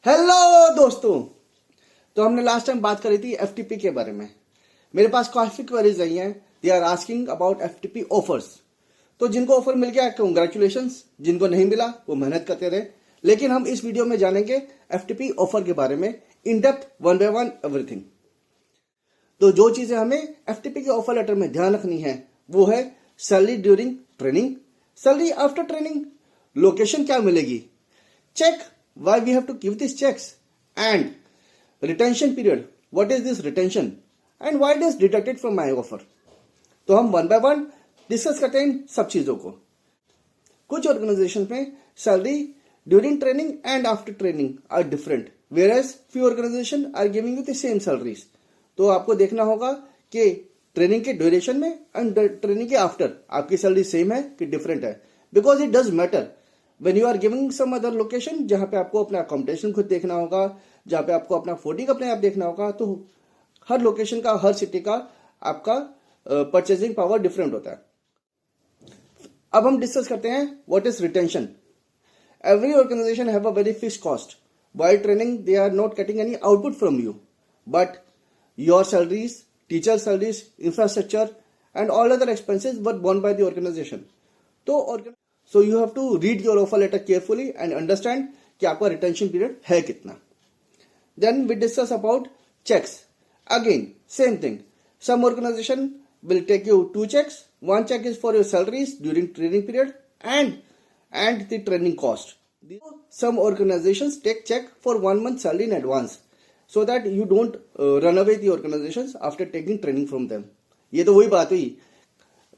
Hello दोस्तों। तो हमने लास्ट टाइम बात करी थी एफटीपी के बारे में। मेरे पास काफी क्वेरीज आई हैं। They are asking about FTP offers. तो जिनको ऑफर मिल गया कंग्रेचुलेशंस, जिनको नहीं मिला वो मेहनत करते रहे। लेकिन हम इस वीडियो में जानेंगे एफटीपी ऑफर के बारे में in depth, one by one, everything. तो जो चीजें हमें एफटीपी के ऑफर लेटर में ध्यान रखनी है वो है salary during training, salary after training, location क्या मिलेगी, check why we have to give these checks, and retention period, what is this retention and why it is deducted from my offer। तो हम वन बाय वन डिस्कस करते हैं इन सब चीजों को। कुछ ऑर्गेनाइजेशन में salary during training and after training are different, whereas few organisation are giving you the same salaries. तो आपको देखना होगा कि ट्रेनिंग के ड्यूरेशन में एंड ट्रेनिंग के आफ्टर आपकी सैलरी सेम है कि डिफरेंट है, because it does matter when you are giving some other location जहां पे आपको अपना अकोमोडेशन खुद देखना होगा, जहां पे आपको अपना फूडिंग अपने आप देखना होगा, तो हर लोकेशन का, हर सिटी का आपका परचेजिंग पावर डिफरेंट होता है। अब हम डिस्कस करते हैं what is retention. Every organisation have a very fixed cost. While training they are not getting any output from you, but your salaries, teacher salaries, infrastructure and all other expenses were borne by the organisation. तो So you have to read your offer letter carefully and understand कि आपका retention period है कितना। Then we discuss about checks. Again, same thing. Some organization will take you 2 checks. One check is for your salaries during training period and the training cost. Some organizations take check for 1 month salary in advance so that you don't run away the organizations after taking training from them. ये तो वही बात हुई,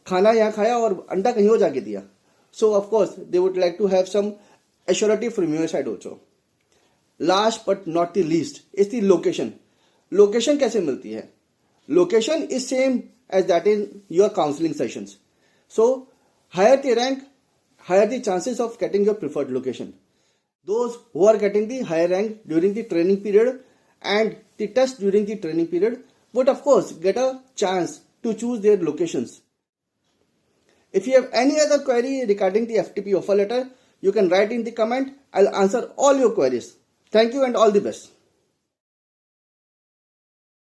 खाना यहाँ खाया और अंडा कहीं और जाके दिया। So of course they would like to have some assurity from your side also. Last but not the least is the location. Location कैसे मिलती है? Location is same as that in your counseling sessions. So higher the rank, higher the chances of getting your preferred location. Those who are getting the higher rank during the training period and the test during the training period would of course get a chance to choose their locations. If you have any other query regarding the FTP offer letter, you can write in the comment. I'll answer all your queries. Thank you and all the best.